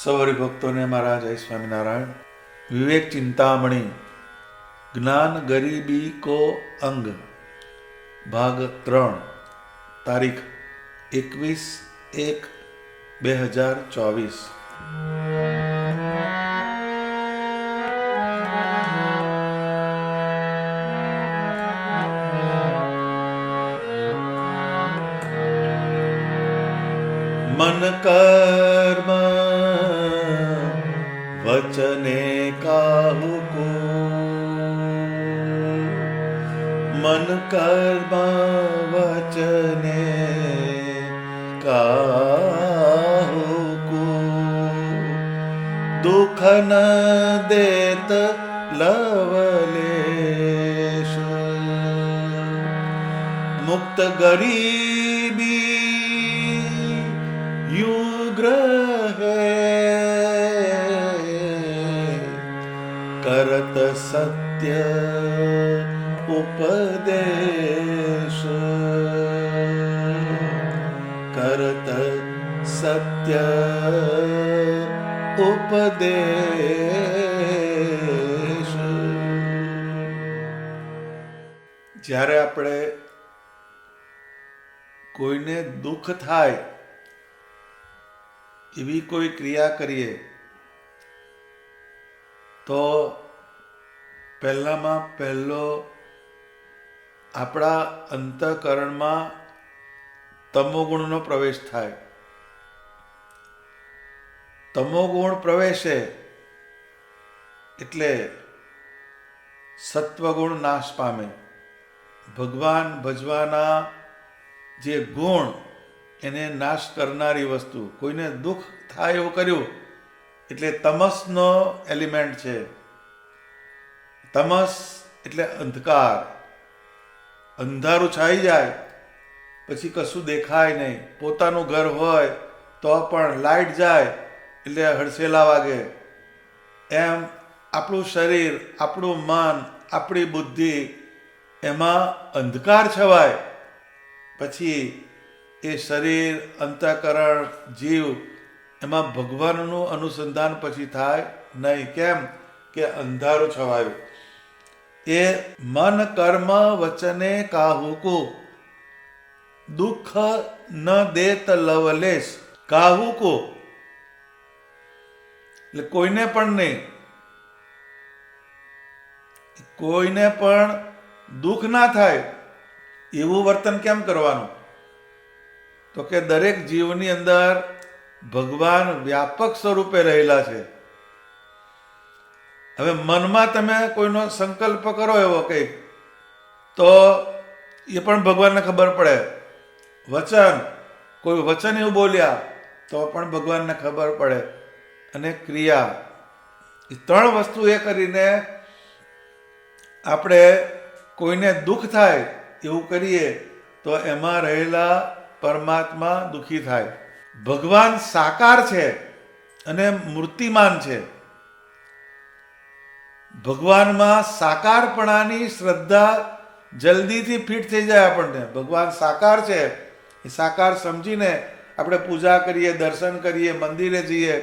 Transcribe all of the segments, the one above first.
સૌરી ભક્તોને મારા જય સ્વામિનારાયણ. વિવેક ચિંતામણી જ્ઞાન ગરીબી કો અંગ ભાગ 3 તારીખ 21/1/2024. મન કર્મ વચને કાહુ કો, મન કર્મ વચને કાહુ કો, દુઃખ ન દેત લવલેશ, મુક્ત ગરીબી યુગ્રહે, કરત સત્ય ઉપદેશ, કરત સત્ય ઉપદેશ. જ્યારે આપણે કોઈને દુઃખ થાય એવી કોઈ ક્રિયા કરીએ તો પહેલામાં પહેલો આપણા અંતઃકરણમાં તમોગુણનો પ્રવેશ થાય. તમોગુણ પ્રવેશે એટલે સત્વગુણ નાશ પામે. ભગવાન ભજવાના જે ગુણ એને નાશ કરનારી વસ્તુ, કોઈને દુઃખ થાય એવું કર્યું એટલે તમસનો એલિમેન્ટ છે. તમસ એટલે અંધકાર, અંધારું છાઈ જાય પછી કશું દેખાય નહીં. પોતાનું ઘર હોય તો પણ લાઇટ જાય એટલે હડસેલા વાગે. એમ આપણું શરીર, આપણું મન, આપણી બુદ્ધિ એમાં અંધકાર છવાય, પછી એ શરીર, અંતઃકરણ, જીવ એમાં ભગવાનનું અનુસંધાન પછી થાય નહીં. કેમ કે અંધારું છવાયું. એ મન કર્મ વચને કાહુકુ દુઃખ ન દેત લવલેશ. કાહુકુ એટલે કોઈને પણ નહીં, કોઈને પણ દુઃખ ના થાય એવું વર્તન કેમ કરવાનું? તો કે દરેક જીવની અંદર ભગવાન વ્યાપક સ્વરૂપે રહેલા છે. હવે મનમાં તમે કોઈનો સંકલ્પ કરો એવો કંઈક, તો એ પણ ભગવાનને ખબર પડે. વચન, કોઈ વચન એવું બોલ્યા તો પણ ભગવાનને ખબર પડે. અને ક્રિયા, એ ત્રણ વસ્તુ એ કરીને આપણે કોઈને દુઃખ થાય એવું કરીએ તો એમાં રહેલા પરમાત્મા દુઃખી થાય. ભગવાન સાકાર છે અને મૂર્તિમાન છે. ભગવાનમાં સાકારપણાની શ્રદ્ધા જલ્દીથી ફિટ થઈ જાય આપણને. ભગવાન સાકાર છે, એ સાકાર સમજીને આપણે પૂજા કરીએ, દર્શન કરીએ, મંદિરે જઈએ,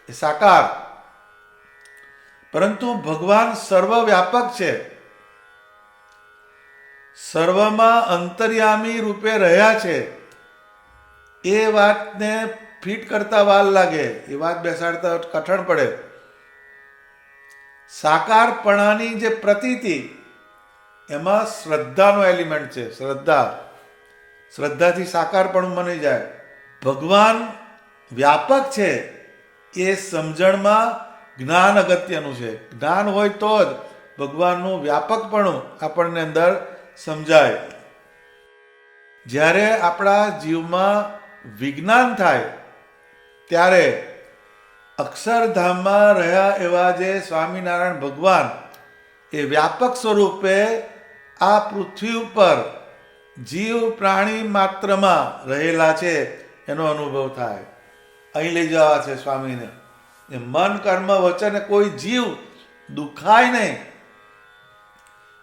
એ સાકાર. પરંતુ ભગવાન સર્વવ્યાપક છે, સર્વમાં અંતર્યામી રૂપે રહ્યા છે. એ વાતને ફિટ કરતા વાર લાગે, એ વાત બેસાડતા કઠણ પડે. સાકારપણાની જે પ્રતીતિ, એમાં શ્રદ્ધાનો એલિમેન્ટ છે. શ્રદ્ધાથી સાકારપણું બની જાય. ભગવાન વ્યાપક છે એ સમજણમાં જ્ઞાન અગત્યનું છે. જ્ઞાન હોય તો જ ભગવાનનું વ્યાપકપણું આપણને અંદર સમજાય. જ્યારે આપણા જીવમાં વિજ્ઞાન થાય ત્યારે અક્ષરધામમાં રહ્યા એવા જે સ્વામિનારાયણ ભગવાન એ વ્યાપક સ્વરૂપે આ પૃથ્વી ઉપર જીવ પ્રાણી માત્રમાં રહેલા છે એનો અનુભવ થાય. અહીં લઈ જવા છે સ્વામીને. એ મન કર્મ વચન કોઈ જીવ દુખાય નહીં.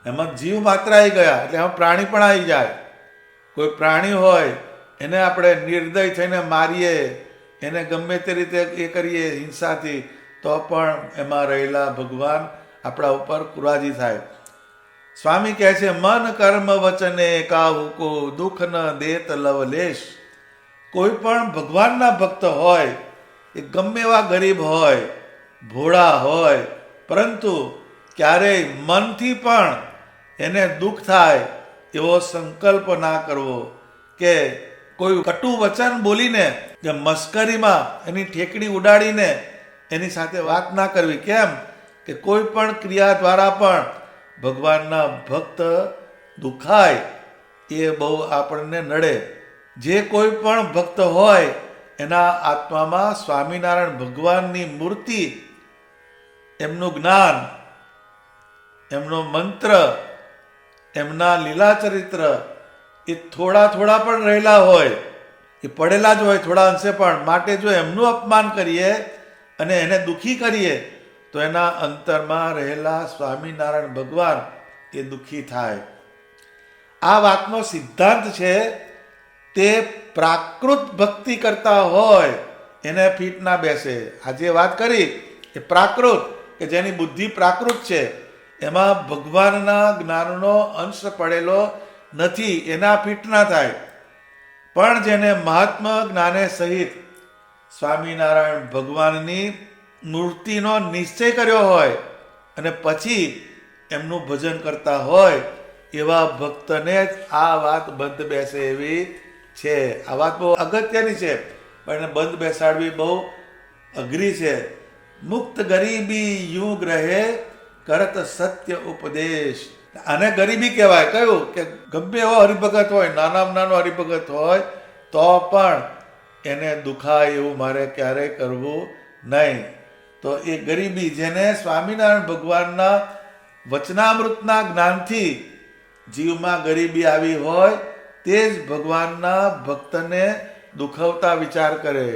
એમાં જીવ માત્ર આવી ગયા એટલે એમાં પ્રાણી પણ આવી જાય. કોઈ પ્રાણી હોય એને આપણે નિર્દય થઈને મારીએ, એને ગમે તે રીતે એ કરીએ હિંસાથી, તો પણ એમાં રહેલા ભગવાન આપણા ઉપર કુરાજી થાય. સ્વામી કહે છે મન કર્મ વચને કાહુકો દુઃખ ન દેત લવલેશ. કોઈ પણ ભગવાનના ભક્ત હોય, એ ગમે એવા ગરીબ હોય, ભોળા હોય, પરંતુ ક્યારેય મનથી પણ એને દુઃખ થાય એવો સંકલ્પ ના કરવો, કે કોઈ કટુ વચન બોલીને કે મસ્કરીમાં એની ઠેકડી ઉડાડીને એની સાથે વાત ના કરવી. કેમ કે કોઈ પણ ક્રિયા દ્વારા પણ ભગવાનના ભક્ત દુખાય એ બહુ આપણને નડે. જે કોઈ પણ ભક્ત હોય એના આત્મામાં સ્વામિનારાયણ ભગવાનની મૂર્તિ, એમનું જ્ઞાન, એમનો મંત્ર, એમના લીલા ચરિત્ર એ થોડા પણ રહેલા હોય, એ પડેલા જ હોય થોડા અંશે પણ. માટે જો એમનું અપમાન કરીએ અને એને દુઃખી કરીએ તો એના અંતરમાં રહેલા સ્વામિનારાયણ ભગવાન એ દુઃખી થાય. આ વાતનો સિદ્ધાંત છે તે પ્રાકૃત ભક્તિ કરતા હોય એને ફીટ ના બેસે. આજે વાત કરી એ પ્રાકૃત, કે જેની બુદ્ધિ પ્રાકૃત છે, એમાં ભગવાનના જ્ઞાનનો અંશ પડેલો નથી, એના ફીટ ના થાય. પણ જેને મહાત્મા જ્ઞાને સહિત સ્વામિનારાયણ ભગવાનની મૂર્તિનો નિશ્ચય કર્યો હોય અને પછી એમનું ભજન કરતા હોય એવા ભક્તને જ આ વાત બંધ બેસે એવી છે. આ વાત બહુ અગત્યની છે, પણ એને બંધ બેસાડવી બહુ અઘરી છે. મુક્ત ગરીબી યુગ રહે કરત સત્ય ઉપદેશ. આને ગરીબી કહેવાય. કયું કે ગમે એવો હરિભગત હોય, નાનામાં નાનો હરિભગત હોય, તો પણ એને દુખાય એવું મારે ક્યારેય કરવું નહીં. તો એ ગરીબી, જેને સ્વામિનારાયણ ભગવાનના વચનામૃતના જ્ઞાનથી જીવમાં ગરીબી આવી હોય, તે જ ભગવાનના ભક્તને દુખવતા વિચાર કરે.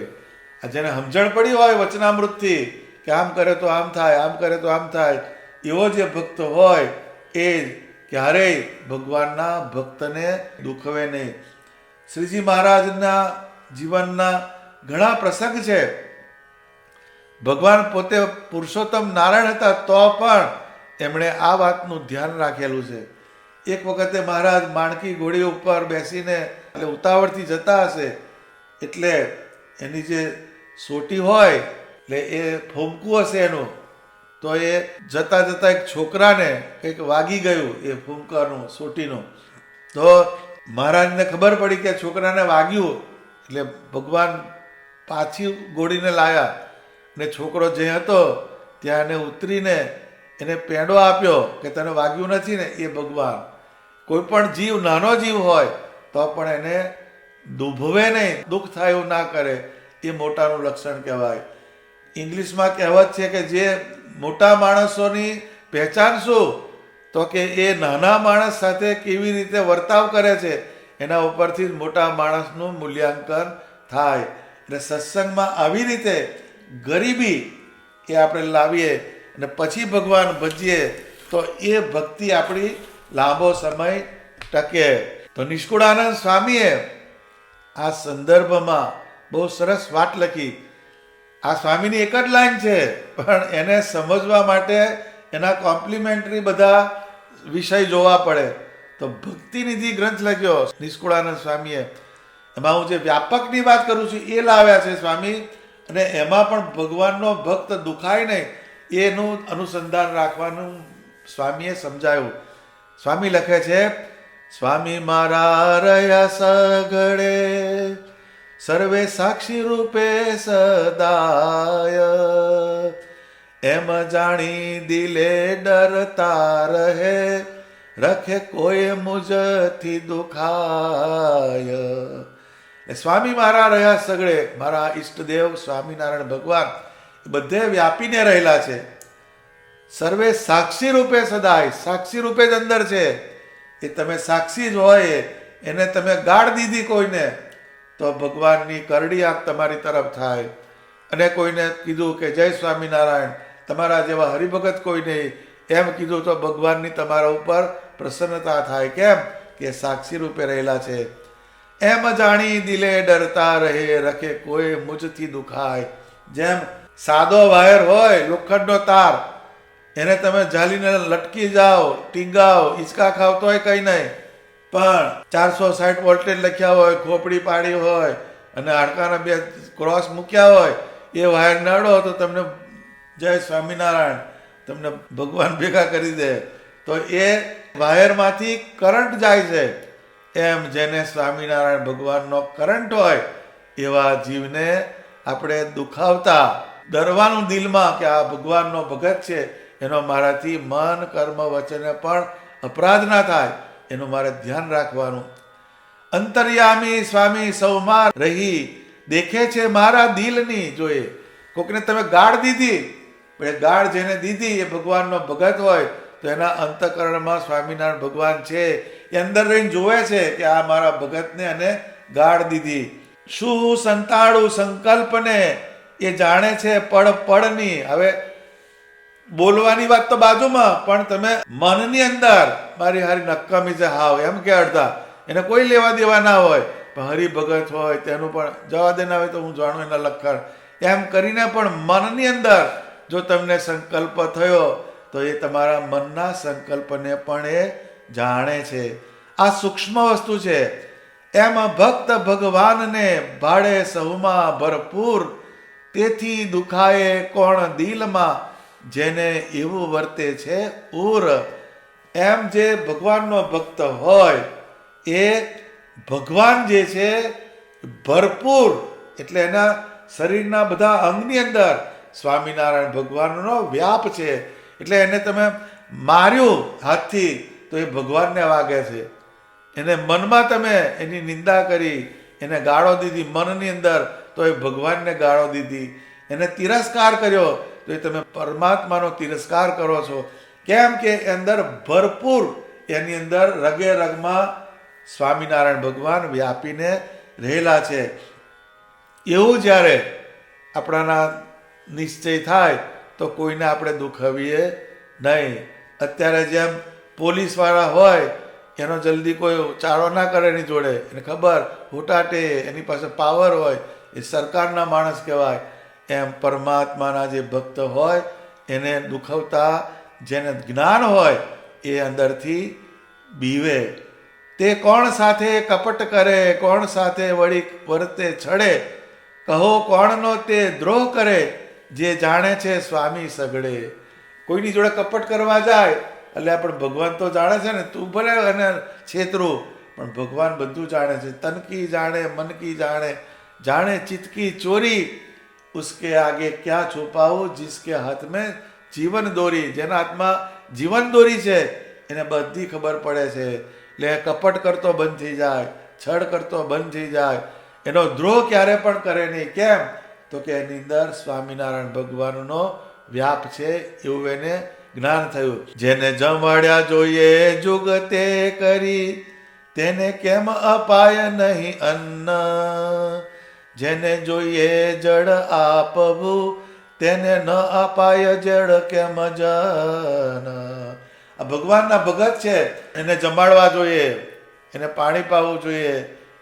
આ જેને સમજણ પડી હોય વચનામૃતથી કે આમ કરે તો આમ થાય, આમ કરે તો આમ થાય, એવો જે ભક્ત હોય એ ક્યારેય ભગવાનના ભક્તને દુખવે નહીં. શ્રીજી મહારાજના જીવનના ઘણા પ્રસંગ છે. ભગવાન પોતે પુરુષોત્તમ નારાયણ હતા તો પણ એમણે આ વાતનું ધ્યાન રાખેલું છે. એક વખતે મહારાજ માણકી ઘોડી ઉપર બેસીને એટલે ઉતાવળથી જતા હશે, એટલે એની જે સોટી હોય એટલે એ ફૂમકું હશે એનું, તો એ જતા જતા એક છોકરાને કંઈક વાગી ગયું એ ફૂમકાનું સોટીનું. તો મહારાજને ખબર પડી કે છોકરાને વાગ્યું, એટલે ભગવાન પાછી ઘોડીને લાવ્યા ને છોકરો જે હતો ત્યાં એને ઉતરીને એને પેંડો આપ્યો કે તને વાગ્યું નથી ને. એ ભગવાન કોઈ પણ જીવ, નાનો જીવ હોય તો પણ એને દુભવે નહીં, દુઃખ થાય એવું ના કરે, એ મોટાનું લક્ષણ કહેવાય. ઇંગ્લિશમાં કહેવત છે કે જે મોટા માણસોની પહેચાન શું, તો કે એ નાના માણસ સાથે કેવી રીતે વર્તાવ કરે છે એના ઉપરથી જ મોટા માણસનું મૂલ્યાંકન થાય. એટલે સત્સંગમાં આવી રીતે ગરીબી એ આપણે લાવીએ અને પછી ભગવાન ભજીએ તો એ ભક્તિ આપણી લાંબો સમય ટકે. તો નિષ્કુળાનંદ સ્વામીએ આ સંદર્ભમાં બહુ સરસ વાત લખી. આ સ્વામીની એક જ લાઈન છે, પણ એને સમજવા માટે એના કોમ્પ્લિમેન્ટરી બધા વિષય જોવા પડે. તો ભક્તિનિધિ ગ્રંથ લખ્યો નિષ્કુળાનંદ સ્વામીએ. એમાં હું જે વ્યાપકની વાત કરું છું એ લાવ્યા છે સ્વામી, અને એમાં પણ ભગવાનનો ભક્ત દુખાય નહીં એનું અનુસંધાન રાખવાનું સ્વામીએ સમજાયું. સ્વામી લખે છે, સ્વામી મારા રહ્યા સઘળે સર્વે સાક્ષી રૂપે સદાય, એમ જાણી દિલે ડરતા રહે, રખે કોઈ મુજથી દુખાય. સ્વામી મારા રહ્યા સગળે, મારા ઈષ્ટદેવ સ્વામિનારાયણ ભગવાન બધે વ્યાપીને રહેલા છે. સર્વે સાક્ષી રૂપે સદાય, સાક્ષી રૂપે જ અંદર છે. એ તમે સાક્ષી જ હોય, એને તમે ગાળ દીધી કોઈને તો ભગવાનની કરડી આંખ તમારી તરફ થાય. અને કોઈને કીધું કે જય સ્વામિનારાયણ, તમારા જેવા હરિભગત કોઈ નહીં, એમ કીધું તો ભગવાનની તમારા ઉપર પ્રસન્નતા થાય. કેમ કે સાક્ષી રૂપે રહેલા છે. એમ જાણી દિલે ડરતા રહે, રખે કોઈ મુજથી દુખાય. જેમ સાદો વાયર હોય, લોખંડનો તાર, એને તમે ઝાલીને લટકી જાઓ, ટીંગાઓ, હિંચકા ખાવ તોય કંઈ નહીં, પણ 460 વોલ્ટેજ લખ્યા હોય, ખોપડી પાડી હોય અને હાડકાના 2 ક્રોસ મૂક્યા હોય, એ વાયર નડો તો તમને જય સ્વામિનારાયણ, તમને ભગવાન ભેગા કરી દે. તો એ વાયરમાંથી કરંટ જાય છે. એમ જેને સ્વામિનારાયણ ભગવાનનો કરંટ હોય એવા જીવને આપણે દુખાવતા ડરવાનું દિલમાં કે આ ભગવાનનો ભગત છે, એનો મારાથી મન, કર્મ, વચને પણ અપરાધ ના થાય એનું મારે ધ્યાન રાખવાનું. અંતર્યામી સ્વામી સૌમાં રહી, દેખે છે મારા દિલની જોઈએ. કોકને તમે ગાળ દીધી, પણ ગાળ જેને દીધી એ ભગવાનનો ભગત હોય તો એના અંતઃકરણમાં સ્વામિનારાયણ ભગવાન છે, એ અંદર રહીને જોવે છે કે આ મારા ભગતને અને ગાળ દીધી. શું સંતાડું સંકલ્પને, એ જાણે છે પડ પડની. હવે બોલવાની વાત તો બાજુમાં, પણ તમે મનની અંદર મારી હારી નક્કામી છે હાવ એમ કે અડધા, એને કોઈ લેવા દેવા ના હોય, પણ હરિભગત હોય તેનું પણ જવા દેના હોય તો હું જાણું એના લક્ષણ, એમ કરીને પણ મનની અંદર જો તમને સંકલ્પ થયો તો એ તમારા મનના સંકલ્પને પણ એ જાણે છે. આ સૂક્ષ્મ વસ્તુ છે. એમ ભક્ત ભગવાનને ભાડે સહુમાં ભરપૂર, તેથી દુખાય કોણ દિલમાં, જેને એવું વર્તે છે ઉર. એમ જે ભગવાનનો ભક્ત હોય એ ભગવાન જે છે ભરપૂર, એટલે એના શરીરના બધા અંગની અંદર સ્વામિનારાયણ ભગવાનનો વ્યાપ છે. એટલે એને તમે માર્યું હાથથી તો એ ભગવાનને વાગે છે. એને મનમાં તમે એની નિંદા કરી, એને ગાળો દીધી મનની અંદર તો એ ભગવાનને ગાળો દીધી. એને તિરસ્કાર કર્યો તો એ તમે પરમાત્માનો તિરસ્કાર કરો છો. કેમ કે અંદર ભરપૂર, એની અંદર રગે રગમાં સ્વામિનારાયણ ભગવાન વ્યાપીને રહેલા છે. એવું જ્યારે આપણાના નિશ્ચય થાય તો કોઈને આપણે દુખાવીએ નહીં. અત્યારે જેમ પોલીસવાળા હોય એનો જલ્દી કોઈ ચાળો ના કરે એની જોડે, એને ખબર હુટાટે એની પાસે પાવર હોય, એ સરકારના માણસ કહેવાય. એમ પરમાત્માના જે ભક્ત હોય એને દુખવતા જેને જ્ઞાન હોય એ અંદરથી બીવે. તે કોણ સાથે કપટ કરે, કોણ સાથે વળી વર્તે છડે, કહો કોણનો તે દ્રોહ કરે, જે જાણે છે સ્વામી સગડે. કોઈની જોડે કપટ કરવા જાય એટલે આપણે ભગવાન તો જાણે છે ને, તું ભલે એને છેતરું પણ ભગવાન બધું જાણે છે. તન કી જાણે મન કી જાણે, જાણે ચિત્ત કી ચોરી, ઉસકે આગે ક્યાં છુપાવું, જિસકે હાથ મેં જીવન દોરી. જેના હાથમાં જીવન દોરી છે એને બધી ખબર પડે છે. એટલે કપટ કરતો બંધ થઈ જાય, છળ કરતો બંધ થઈ જાય, એનો દ્રોહ ક્યારે પણ કરે નહીં. કેમ? તો કે એની અંદર સ્વામિનારાયણ ભગવાનનો વ્યાપ છે એવું એને જ્ઞાન થયું. જેને જમાડ્યા જોઈએ જુગતે કરી, તેને કેમ અપાય નહીં અન્ન, જેને જોઈએ જળ આપવું, તેને ન અપાય જળ કેમ જન. આ ભગવાનના ભગત છે, એને જમાડવા જોઈએ, એને પાણી પાવું જોઈએ.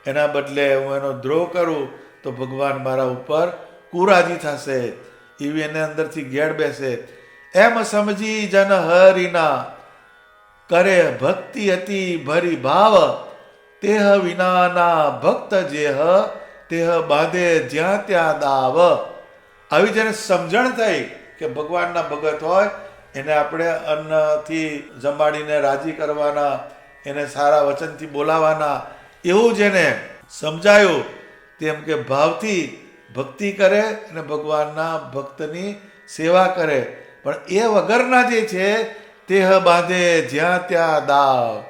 એના બદલે હું એનો દ્રોહ કરું તો ભગવાન મારા ઉપર કુરાજી થશે, એવી એને અંદરથી ઘેડ બેસે. એમ સમજી જન હરિના, કરે ભક્તિ અતિ ભરી ભાવ, તેહ વિનાના ભક્ત જેહ, તેહ બાંધે જ્યાં ત્યાં દાવ. આવી જેને સમજણ થઈ કે ભગવાનના ભગત હોય એને આપણે અન્નથી જમાડીને રાજી કરવાના, એને સારા વચનથી બોલાવાના, એવું જેને સમજાયું તેમ કે ભાવથી ભક્તિ કરે અને ભગવાનના ભક્તની સેવા કરે. પણ એ વગરના જે છે તેહ બાંધે જ્યાં ત્યાં દાવ,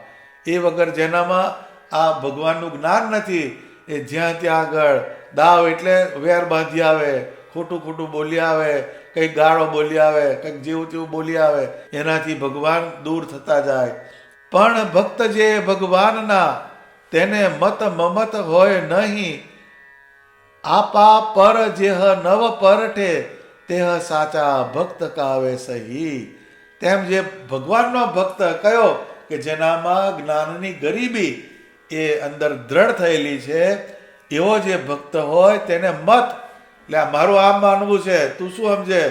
એ વગર જેનામાં આ ભગવાનનું જ્ઞાન નથી એ જ્યાં ત્યાં આગળ દાવ એટલે વેર બાંધી આવે, ખોટું ખોટું બોલી આવે, કંઈક ગાળો બોલી આવે, કંઈક જેવું તેવું બોલી આવે, એનાથી ભગવાન દૂર થતા જાય. પણ ભક્ત જે ભગવાનના, તેને મત મમત હોય નહીં, આપા પર જેહ નવ પરઠે, તેહ સાચા ભક્ત કાવે સહી. તેમ જે ભગવાનનો ભક્ત કયો કે જેનામાં જ્ઞાનની ગરીબી એ અંદર દ્રઢ થયેલી છે, એવો જે ભક્ત હોય તેને મત, એટલે આ મારું આમ માનવું છે, તું શું સમજે,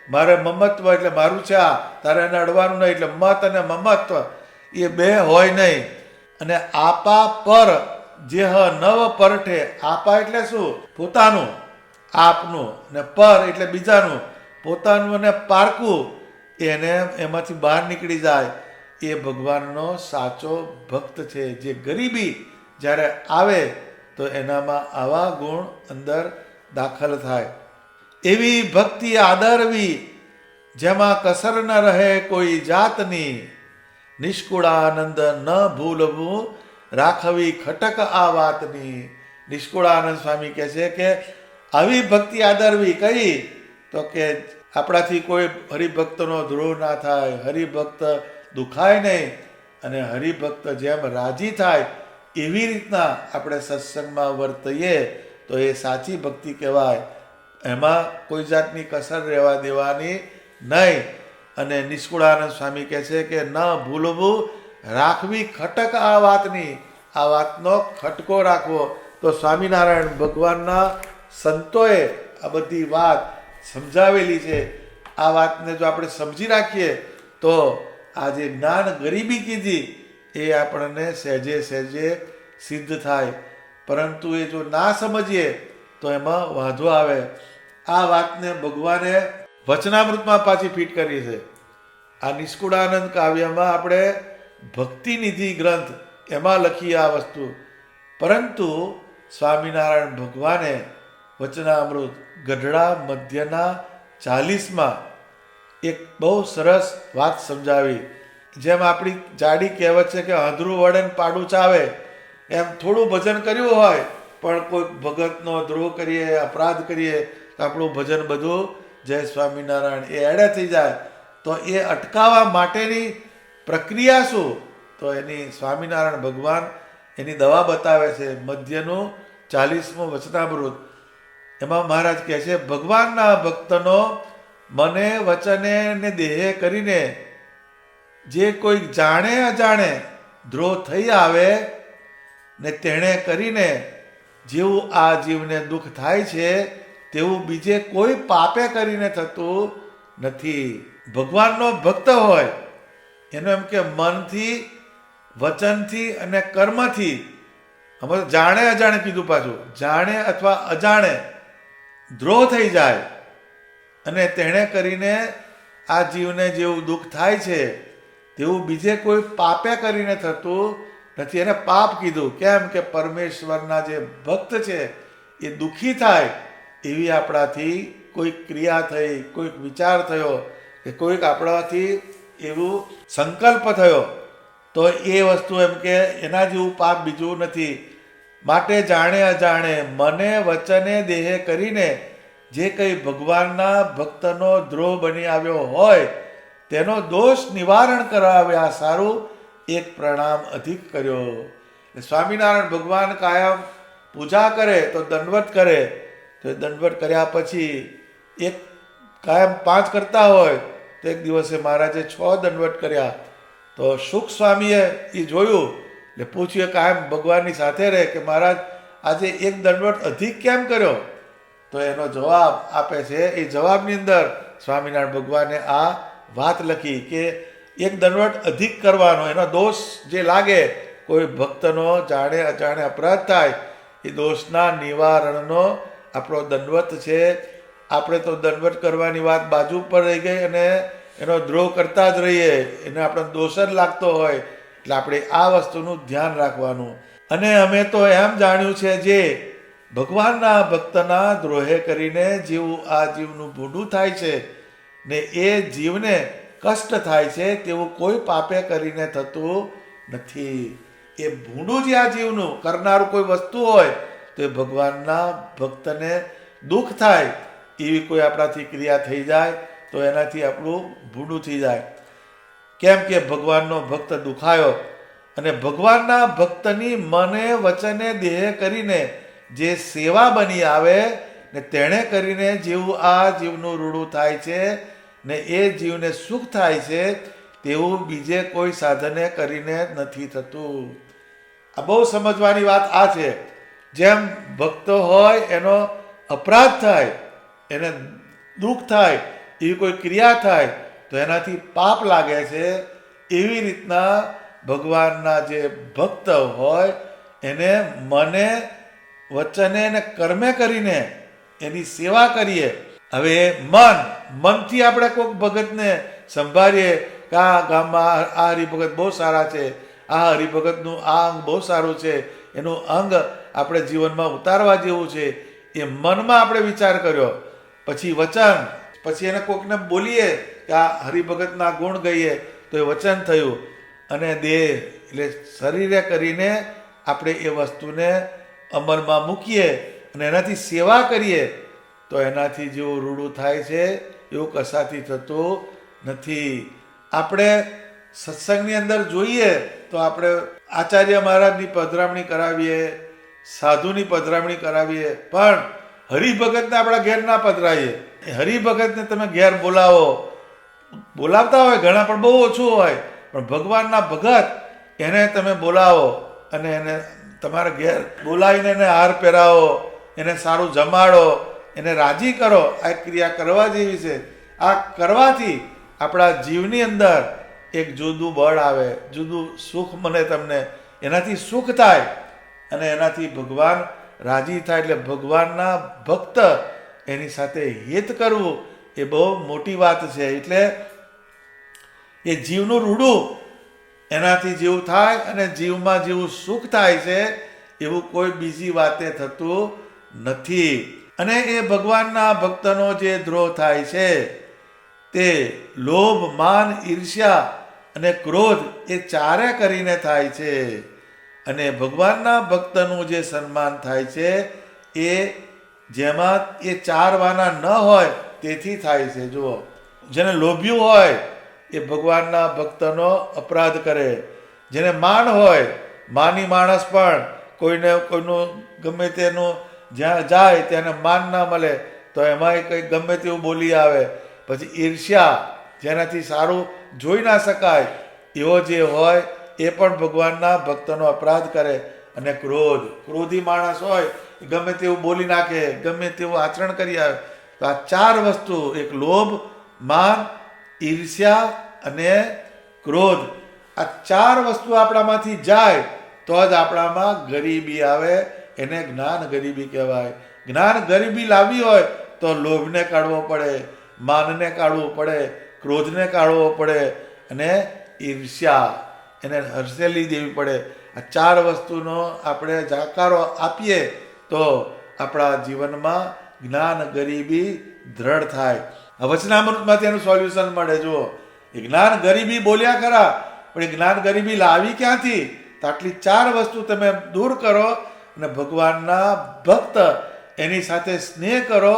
મારે મમત્વ એટલે મારું છે આ, તારે એને અડવાનું નહીં, એટલે મત અને મમત્વ એ બે હોય નહીં. અને આપા પર જેહ નવ પરઠે, આપા એટલે શું? પોતાનું, આપનું, ને પર એટલે બીજાનું, પોતાનું અને પારકું, એને એમાંથી બહાર નીકળી જાય એ ભગવાનનો સાચો ભક્ત છે. જે ગરીબી જ્યારે આવે તો એનામાં આવા ગુણ અંદર દાખલ થાય. એવી ભક્તિ આદરવી, જેમાં કસર ન રહે કોઈ જાતની, નિષ્કુળાનંદ ન ભૂલવું, રાખવી ખટક આ વાતની. નિષ્કુળાનંદ સ્વામી કહે છે કે આવી ભક્તિ આદરવી. કઈ? તો કે આપણાથી કોઈ હરિભક્તનો દ્રોહ ના થાય, હરિભક્ત દુખાય નહીં, અને હરિભક્ત જેમ રાજી થાય એવી રીતના આપણે સત્સંગમાં વર્તીએ તો એ સાચી ભક્તિ કહેવાય. એમાં કોઈ જાતની કસર રહેવા દેવાની નહીં. અને નિષ્કુળાનંદ સ્વામી કહે છે કે ન ભૂલવું, રાખવી ખટક આ વાતની. આ વાતનો ખટકો રાખવો. તો સ્વામિનારાયણ ભગવાનના સંતોએ આ બધી વાત સમજાવેલી છે. આ વાતને જો આપણે સમજી રાખીએ તો આ જે જ્ઞાન ગરીબી કીધી એ આપણને સહેજે સહેજે સિદ્ધ થાય. પરંતુ એ જો ના સમજીએ તો એમાં વાંધો આવે. આ વાતને ભગવાને વચનામૃતમાં પાછી ફિટ કરી છે. આ નિષ્કુળાનંદ કાવ્યમાં આપણે ભક્તિનિધિ ગ્રંથ એમાં લખી આ વસ્તુ. પરંતુ સ્વામિનારાયણ ભગવાને વચનામૃત ગઢડા મધ્યના 40માં એક બહુ સરસ વાત સમજાવી. જેમ આપણી જાડી કહેવત છે કે આંધળું વળે ને પાડું ચાવે, એમ થોડું ભજન કર્યું હોય પણ કોઈ ભગતનો દ્રોહ કરીએ, અપરાધ કરીએ તો આપણું ભજન બધું જય સ્વામિનારાયણ એ એડે થઈ જાય. તો એ અટકાવવા માટેની પ્રક્રિયા શું? તો એની સ્વામિનારાયણ ભગવાન એની દવા બતાવે છે. મધ્યનું 40મું વચનામૃત એમાં મહારાજ કહે છે ભગવાનના ભક્તનો મને વચને ને દેહે કરીને જે કોઈ જાણે અજાણે દ્રોહ થઈ આવે ને તેણે કરીને જેવું આ જીવને દુઃખ થાય છે તેવું બીજે કોઈ પાપે કરીને થતું નથી. ભગવાનનો ભક્ત હોય એનો એમ કે મનથી, વચનથી અને કર્મથી, અમે જાણે અજાણે કીધું, પાછું જાણે અથવા અજાણે દ્રોહ થઈ જાય અને તેણે કરીને આ જીવને જેવું દુઃખ થાય છે તેવું બીજે કોઈ પાપે કરીને થતું નથી. એને પાપ કીધું. કેમ કે પરમેશ્વરના જે ભક્ત છે એ દુઃખી થાય એવી આપણાથી કોઈક ક્રિયા થઈ, કોઈક વિચાર થયો કે કોઈક આપણાથી એવું સંકલ્પ થયો તો એ વસ્તુ એમ કે એના જેવું પાપ બીજું નથી. માટે જાણે અજાણે મને, વચને, દેહે કરીને જે કંઈ ભગવાનના ભક્તનો દ્રોહ બની આવ્યો હોય તેનો દોષ નિવારણ કરાવ્યા સારું એક પ્રણામ અધિક કર્યો. સ્વામિનારાયણ ભગવાન કાયમ પૂજા કરે તો દંડવત કરે, તો એ દંડવત કર્યા પછી એક કાયમ 5 કરતા હોય તો એક દિવસે મહારાજે 6 દંડવત કર્યા. તો સુખ સ્વામીએ એ જોયું એટલે પૂછ્યું કાયમ ભગવાનની સાથે રહે કે મહારાજ આજે એક દંડવત અધિક કેમ કર્યો? તો એનો જવાબ આપે છે. એ જવાબની અંદર સ્વામિનારાયણ ભગવાને આ વાત લખી કે એક દંડવત અધિક કરવાનો, એનો દોષ જે લાગે કોઈ ભક્તનો જાણે અજાણે અપરાધ થાય એ દોષના નિવારણનો આપણો દંડવત છે. આપણે તો દંડવત કરવાની વાત બાજુ પર રહી ગઈ અને એનો દ્રોહ કરતા જ રહીએ, એને આપણો દોષ જ લાગતો હોય. એટલે આપણે આ વસ્તુનું ધ્યાન રાખવાનું. અને અમે તો એમ જાણ્યું છે જે ભગવાનના ભક્તના દ્રોહે કરીને જેવું આ જીવનું ભૂંડું થાય છે ને એ જીવને કષ્ટ થાય છે તેવું કોઈ પાપે કરીને થતું નથી. એ ભૂંડું જે આ જીવનું કરનારું કોઈ વસ્તુ હોય તો એ ભગવાનના ભક્તને દુઃખ થાય એવી કોઈ આપણાથી ક્રિયા થઈ જાય તો એનાથી આપણું ભૂંડું થઈ જાય. કેમ કે ભગવાનનો ભક્ત દુખાયો અને ભગવાનના ભક્તની મને, વચને, દેહે કરીને જે સેવા બની આવે ને તેણે કરીને જેવું આ જીવનું રૂડું થાય છે ને એ જીવને સુખ થાય છે તેવું બીજે કોઈ સાધને કરીને નથી થતું. આ બહુ સમજવાની વાત આ છે. જેમ ભક્ત હોય એનો અપરાધ થાય, એને દુઃખ થાય, એવી કોઈ ક્રિયા થાય તો એનાથી પાપ લાગે છે. એવી રીતના ભગવાનના જે ભક્ત હોય એને મને, વચને અને કર્મે કરીને એની સેવા કરીએ. હવે મનથી આપણે કોઈક ભગતને સંભાળીએ કે આ ગામમાં આ હરિભગત બહુ સારા છે, આ હરિભગતનું આ અંગ બહુ સારું છે, એનું અંગ આપણે જીવનમાં ઉતારવા જેવું છે, એ મનમાં આપણે વિચાર કર્યો. પછી વચન, પછી એને કોઈકને બોલીએ કે આ હરિભગતના ગુણ ગઈએ તો એ વચન થયું. અને દેહ એટલે શરીરે કરીને આપણે એ વસ્તુને અમલમાં મૂકીએ અને એનાથી સેવા કરીએ તો એનાથી જેવું રૂડું થાય છે એવું કશાથી થતું નથી. આપણે સત્સંગની અંદર જોઈએ તો આપણે આચાર્ય મહારાજની પધરામણી કરાવીએ, સાધુની પધરામણી કરાવીએ, પણ હરિભગતને આપણા ઘેર ના પધરાવીએ. હરિભગતને તમે ઘેર બોલાવતા હોય ઘણા પણ બહુ ઓછું હોય, પણ ભગવાનના ભગત એને તમે બોલાવો અને એને તમારા ઘેર બોલાવીને એને હાર પહેરાવો, એને સારું જમાડો, એને રાજી કરો. આ ક્રિયા કરવા જેવી છે. આ કરવાથી આપણા જીવની અંદર એક જુદું બળ આવે, જુદું સુખ મળે તમને, એનાથી સુખ થાય અને એનાથી ભગવાન રાજી થાય. એટલે ભગવાનના ભક્ત એની સાથે હિત કરવું એ બહુ મોટી વાત છે. એટલે એ જીવનું રૂડું એનાથી જેવું થાય અને જીવમાં જેવું સુખ થાય છે એવું કોઈ બીજી વાતે થતું નથી. અને એ ભગવાનના ભક્તનો જે દ્રોહ થાય છે તે લોભ, માન, ઈર્ષ્યા અને ક્રોધ એ ચારે કરીને થાય છે. અને ભગવાનના ભક્તનું જે સન્માન થાય છે એ જેમાં એ ચાર વાના ન હોય તેથી થાય છે. જુઓ, જેને લોભ્યું હોય એ ભગવાનના ભક્તનો અપરાધ કરે. જેને માન હોય, માની માણસ પણ કોઈનું ગમે તેનું જ્યાં જાય તેને માન ના મળે તો એમાંય કંઈ ગમે તેવું બોલી આવે. પછી ઈર્ષ્યા, જેનાથી સારું જોઈ ના શકાય એવો જે હોય એ પણ ભગવાનના ભક્તનો અપરાધ કરે. અને ક્રોધી માણસ હોય એ ગમે તેવું બોલી નાખે, ગમે તેવું આચરણ કરી આવે. તો આ 4 વસ્તુ, એક લોભ, માન, ઈર્ષ્યા અને ક્રોધ, આ 4 વસ્તુ આપણામાંથી જાય તો જ આપણામાં ગરીબી આવે. એને જ્ઞાન ગરીબી કહેવાય. જ્ઞાન ગરીબી લાવવી હોય તો લોભને કાઢવો પડે, માનને કાઢવું પડે, ક્રોધને કાઢવો પડે અને ઈર્ષ્યા એને હર્ષેલી દેવી પડે. આ 4 વસ્તુનો આપણે જાકારો આપીએ તો આપણા જીવનમાં જ્ઞાન ગરીબી દ્રઢ થાય. આ વચનામૃતમાંથી એનું સોલ્યુશન મળે. જુઓ, એ જ્ઞાન ગરીબી બોલ્યા ખરા, પણ એ જ્ઞાન ગરીબી લાવી ક્યાંથી? તો આટલી 4 વસ્તુ તમે દૂર કરો અને ભગવાનના ભક્ત એની સાથે સ્નેહ કરો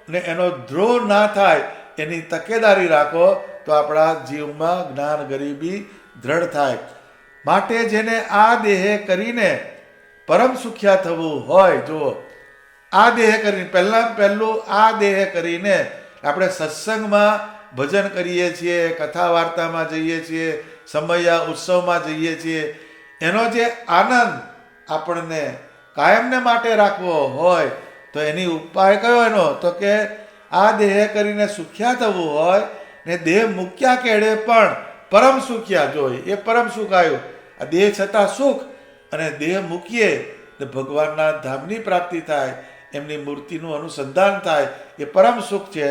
અને એનો દ્રોહ ના થાય એની તકેદારી રાખો તો આપણા જીવમાં જ્ઞાન ગરીબી દ્રઢ થાય. માટે જેને આ દેહે કરીને પરમ સુખ્યા થવું હોય, જુઓ, આ દેહ કરીને, પહેલું આ દેહ કરીને આપણે સત્સંગમાં ભજન કરીએ છીએ, કથા વાર્તામાં જઈએ છીએ, સમયા ઉત્સવમાં જઈએ છીએ, એનો જે આનંદ આપણને કાયમને માટે રાખવો હોય તો એની ઉપાય કયો એનો? તો કે આ દેહ કરીને સુખ્યા થવું હોય ને દેહ મૂક્યા કેળે પણ પરમ સુખ્યા જોઈએ. એ પરમ સુખ આવ્યું. આ દેહ છતાં સુખ, અને દેહ મૂકીએ તો ભગવાનના ધામની પ્રાપ્તિ થાય, એમની મૂર્તિનું અનુસંધાન થાય. એ પરમ સુખ છે.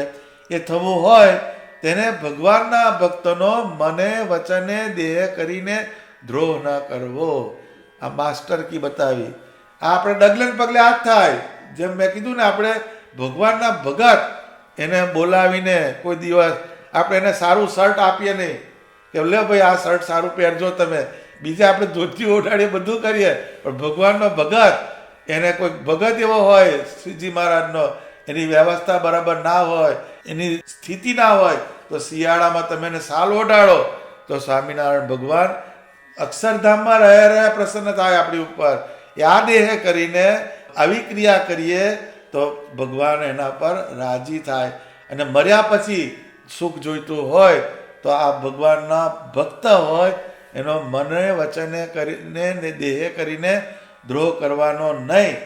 એ થવું હોય તેને ભગવાનના ભક્તનો મને વચને દેહ કરીને દ્રોહ ન કરવો. આ માસ્ટર કી બતાવી. આ આપણે ડગલે ને પગલે આ જ થાય. જેમ મેં કીધું ને, આપણે ભગવાનના ભગત એને બોલાવીને કોઈ દિવસ આપણે એને સારું શર્ટ આપીએ નહીં કે લે ભાઈ આ શર્ટ સારું પહેરજો તમે, બીજા આપણે ધોતી ઓઢાડીએ, બધું કરીએ, પણ ભગવાનનો ભગત, એને કોઈ ભગત એવો હોય શ્રીજી મહારાજનો, એની વ્યવસ્થા બરાબર ના હોય, એની સ્થિતિ ના હોય, તો શિયાળામાં તમે એને સાલ ઓઢાડો તો સ્વામિનારાયણ ભગવાન અક્ષરધામમાં રહ્યા પ્રસન્ન થાય આપણી ઉપર. એ આ દેહ કરીને આવી ક્રિયા કરીએ તો ભગવાન એના પર રાજી થાય. અને મર્યા પછી સુખ જોઈતું હોય તો આ ભગવાનના ભક્ત હોય એનો મને વચને કરીને ને દેહે કરીને દ્રોહ કરવાનો નહીં.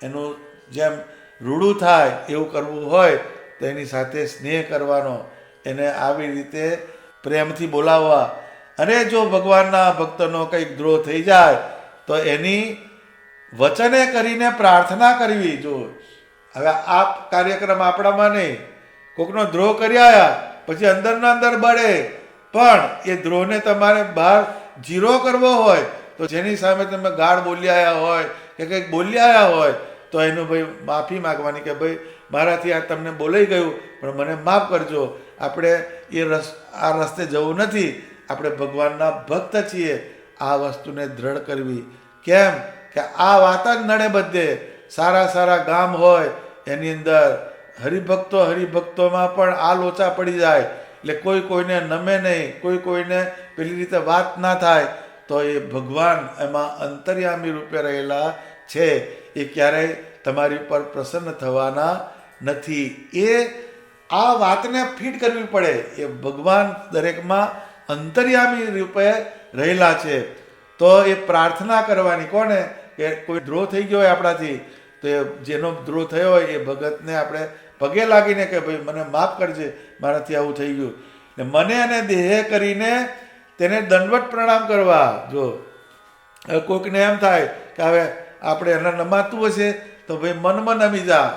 એનું જેમ રૂડું થાય એવું કરવું હોય તો એની સાથે સ્નેહ કરવાનો, એને આવી રીતે પ્રેમથી બોલાવવા. અને જો ભગવાનના ભક્તનો કંઈક દ્રોહ થઈ જાય તો એની વચને કરીને પ્રાર્થના કરવી. જો હવે આ કાર્યક્રમ આપણામાં નહીં, કોકનો દ્રોહ કરી આવ્યા પછી અંદરના અંદર બળે, પણ એ દ્રોહને તમારે બહાર જીરો કરવો હોય તો જેની સામે તમે ગાળ બોલી આવ્યા હોય કે કંઈક બોલી આવ્યા હોય તો એનું ભાઈ માફી માગવાની કે ભાઈ મારાથી આ તમને બોલાઈ ગયું પણ મને માફ કરજો. આપણે આ રસ્તે જવું નથી, આપણે ભગવાનના ભક્ત છીએ. આ વસ્તુને દ્રઢ કરવી. કેમ કે આ વાત જ નડે બધે. સારા સારા ગામ હોય એની અંદર હરિભક્તોમાં પણ આ લોચા પડી જાય, એટલે કોઈ કોઈને નમે નહીં, કોઈ કોઈને પેલી રીતે વાત ના થાય. તો એ ભગવાન એમાં અંતર્યામી રૂપે રહેલા છે, એ ક્યારેય તમારી પર પ્રસન્ન થવાના નથી. એ આ વાતને ફિટ કરવી પડે. એ ભગવાન દરેકમાં અંતર્યામી રૂપે રહેલા છે. તો એ પ્રાર્થના કરવાની. કોને? કે કોઈ દ્રોહ થઈ ગયો હોય આપણાથી, તો એ જેનો દ્રોહ થયો હોય એ ભગતને આપણે પગે લાગીને કે ભાઈ મને માફ કરજે, મારાથી આવું થઈ ગયું. ને મને અને દેહે કરીને તેને દંડવત પ્રણામ કરવા. જો હવે કોઈકને એમ થાય કે હવે આપણે એને નમાતું હશે તો ભાઈ મનમાં નમી જા,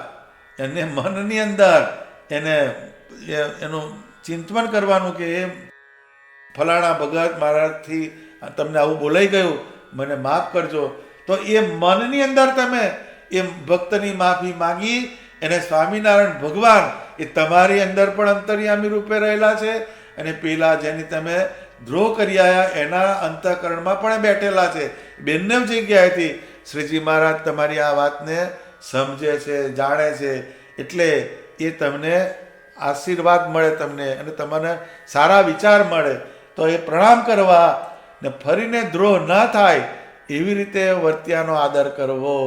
એને મનની અંદર એને એનું ચિંતન કરવાનું કે એ ફલાણા ભગત મારાથી તમને આવું બોલાઈ ગયું, મને માફ કરજો. તો એ મનની અંદર તમે એ ભક્તની માફી માગી, એને સ્વામિનારાયણ ભગવાન એ તમારી અંદર પણ અંતર્યામી રૂપે રહેલા છે, અને પેલા જેની તમે દ્રોહ કરી આવ્યા એના અંતઃકરણમાં પણ બેઠેલા છે. બંને જગ્યાએથી શ્રીજી મહારાજ તમારી આ વાતને સમજે છે, જાણે છે, એટલે એ તમને આશીર્વાદ મળે તમને, અને તમને સારા વિચાર મળે. તો એ પ્રણામ કરવા ને ફરીને દ્રોહ ન થાય એવી રીતે વર્ત્યાનો આદર કરવો.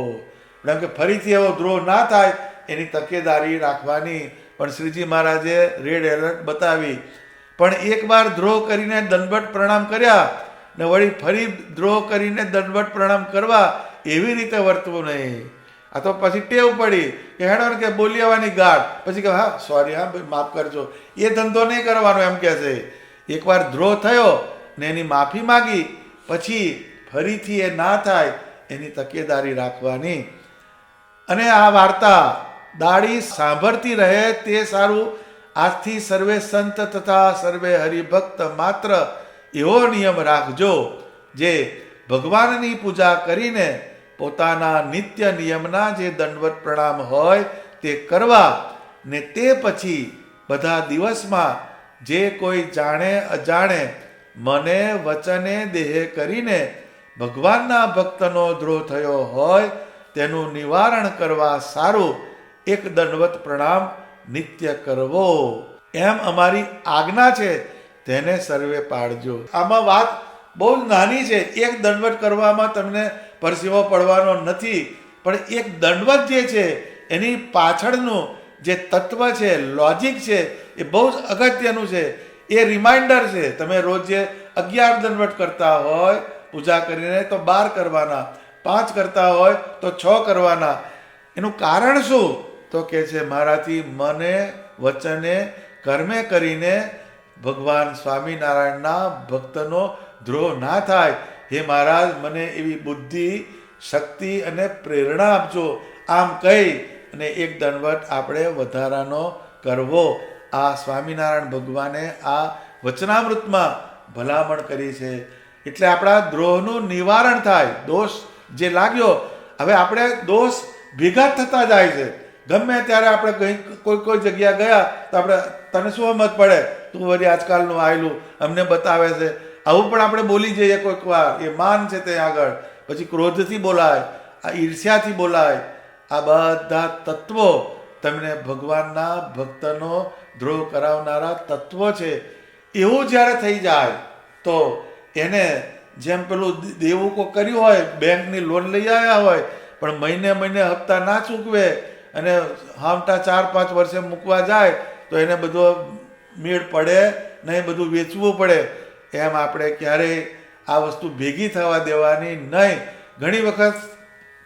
કારણ કે ફરીથી એવો દ્રોહ ના થાય એની તકેદારી રાખવાની પણ શ્રીજી મહારાજે રેડ એલર્ટ બતાવી. પણ એકવાર દ્રોહ કરીને દંડવત પ્રણામ કર્યા ને વળી ફરી દ્રોહ કરીને દંડવત પ્રણામ કરવા એવી રીતે વર્તવું નહીં. આ તો પછી ટેવ પડી કે હેડો ને કે બોલી આવવાની ગાઢ, પછી કે હા સોરી, હા ભાઈ માફ કરજો, એ ધંધો નહીં કરવાનો એમ કહે છે. એકવાર દ્રોહ થયો ને એની માફી માગી, પછી ફરીથી એ ના થાય એની તકેદારી રાખવાની. અને આ વાર્તા દાડી સાંભળતી રહે તે સારું. આજથી સર્વે સંત તથા સર્વે હરિભક્ત માત્ર એવો નિયમ રાખજો જે ભગવાનની પૂજા કરીને પોતાના નિત્ય નિયમના જે દંડવત પ્રણામ હોય તે કરવા, ને તે પછી બધા દિવસમાં જે કોઈ જાણે અજાણે મને વચને દેહે કરીને ભગવાનના ભક્તનો દ્રોહ થયો હોય તેનું નિવારણ કરવા સારું એક દંડવત પ્રણામ નિત્ય કરવો, એમ અમારી આજ્ઞા છે, તેને સર્વે પાળજો. આમાં વાત બહુ જ નાની છે. એક દંડવત કરવામાં તમને પરસેવો પડવાનો નથી, પણ એક દંડવત જે છે એની પાછળનું જે તત્વ છે, લોજિક છે, એ બહુ જ અગત્યનું છે. એ રિમાઇન્ડર છે. તમે રોજ જે 11 દંડવત કરતા હોય પૂજા કરીને તો 12 કરવાના, 5 કરતા હોય તો 6 કરવાના. એનું કારણ શું? તો કે છે મારાથી મને વચને કર્મે કરીને ભગવાન સ્વામિનારાયણના ભક્તનો દ્રોહ ના થાય. હે મહારાજ, મને એવી બુદ્ધિ, શક્તિ અને પ્રેરણા આપજો. આમ કહી અને એક દંડવત આપણે વધારાનો કરવો. આ સ્વામિનારાયણ ભગવાને આ વચનામૃતમાં ભલામણ કરી છે. એટલે આપણા દ્રોહનું નિવારણ થાય. દોષ જે લાગ્યો, હવે આપણે દોષ ભેગા થતા જાય છે. ગમે ત્યારે આપણે કોઈ જગ્યા ગયા તો આપણે તને શું સમજ પડે, તું વળી આજકાલનું આવેલું અમને બતાવે છે, આવું પણ આપણે બોલી જઈએ કોઈક વાર. એ માન છે ત્યાં આગળ. પછી ક્રોધથી બોલાય, આ ઈર્ષ્યાથી બોલાય. આ બધા તત્વો તમને ભગવાનના ભક્તનો દ્રોહ કરાવનારા તત્વો છે. એવું જ્યારે થઈ જાય તો એને જેમ પેલું દેવું કો કર્યું હોય, બેંકની લોન લઈ આવ્યા હોય, પણ મહિને મહિને હપ્તા ના ચૂકવે અને હામટા 4-5 વર્ષે મૂકવા જાય તો એને બધો મેળ પડે નહીં, બધું વેચવું પડે. એમ આપણે ક્યારેય આ વસ્તુ ભેગી થવા દેવાની નહીં. ઘણી વખત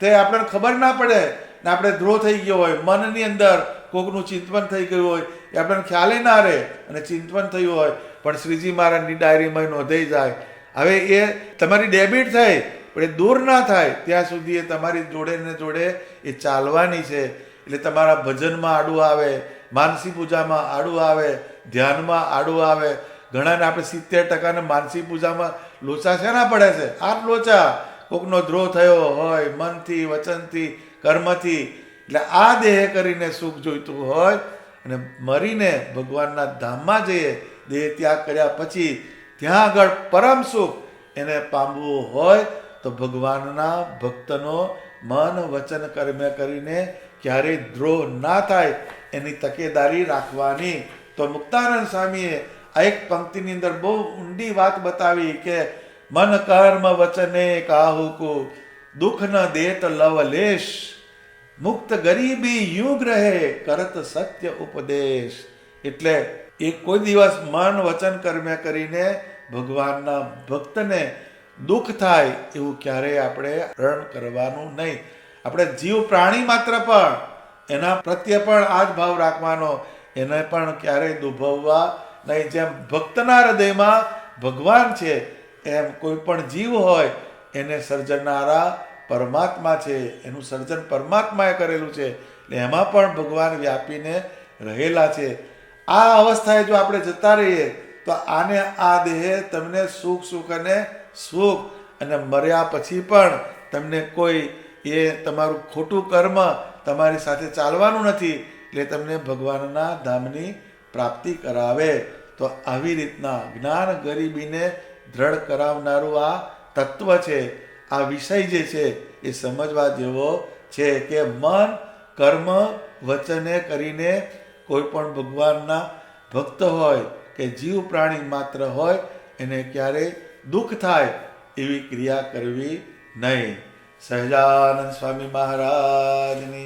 તે આપણને ખબર ના પડે ને આપણે દ્રોહ થઈ ગયો હોય, મનની અંદર કોકનું ચિંતન થઈ ગયું હોય, એ આપણને ખ્યાલે ના રહે અને ચિંતન થયું હોય, પણ શ્રીજી મહારાજની ડાયરીમાં નોંધાઈ જાય. હવે એ તમારી ડેબિટ થાય, પણ એ દૂર ના થાય ત્યાં સુધી એ તમારી જોડે ને જોડે એ ચાલવાની છે. એટલે તમારા ભજનમાં આડું આવે, માનસી પૂજામાં આડું આવે, ધ્યાનમાં આડું આવે. ઘણાને આપણે 70% માનસી પૂજામાં લોચા શેના પડે છે? આ લોચા કોકનો દ્રોહ થયો હોય મનથી, વચનથી, કર્મથી. એટલે આ દેહ કરીને સુખ જોઈતું હોય અને મરીને ભગવાનના ધામમાં જઈએ, દેહ ત્યાગ કર્યા પછી ત્યાં આગળ પરમ સુખ એને પામવું હોય તો ભગવાનના ભક્તનો મન, વચન, કર્મે કરીને ક્યારેય દ્રોહ ના થાય એની તકેદારી રાખવાની. તો મુક્તાનંદ સ્વામીએ આ એક પંક્તિની અંદર બહુ ઊંડી વાત બતાવી કે મન કર્મ વચને કાહુકુ દુઃખ ન દેત લવલેશ, મુક્ત ગરીબી યુગ રહે કરત સત્ય ઉપદેશ. એટલે એ કોઈ દિવસ મન, વચન, કર્મે કરીને ભગવાનના ભક્તને દુઃખ થાય એવું ક્યારેય આપણે રણ કરવાનું નહીં. આપણે જીવ પ્રાણી માત્ર પણ એના પ્રત્યે પણ આ જ ભાવ રાખવાનો, એને પણ ક્યારેય દુભવવા નહીં. જેમ ભક્તના હૃદયમાં ભગવાન છે એમ કોઈ પણ જીવ હોય એને સર્જનારા પરમાત્મા છે, એનું સર્જન પરમાત્માએ કરેલું છે. એટલે એમાં પણ ભગવાન વ્યાપીને રહેલા છે. આ અવસ્થાએ જો આપણે જતા રહીએ તો આને આ દેહે તમને સુખ સુખ અને સુખ, અને મર્યા પછી પણ તમને કોઈ એ તમારું ખોટું કર્મ તમારી સાથે ચાલવાનું નથી. એટલે તમને ભગવાનના ધામની પ્રાપ્તિ કરાવે. તો આવી રીતના જ્ઞાન ગરીબીને દ્રઢ કરાવનારું આ તત્વ છે. આ વિષય જે છે એ સમજવા જેવો છે કે મન, કર્મ, વચને કરીને કોઈ પણ ભગવાનના ભક્ત હોય કે જીવ પ્રાણી માત્ર હોય એને ક્યારેય દુઃખ થાય એવી ક્રિયા કરવી નહીં. સહજાનંદ સ્વામી મહારાજની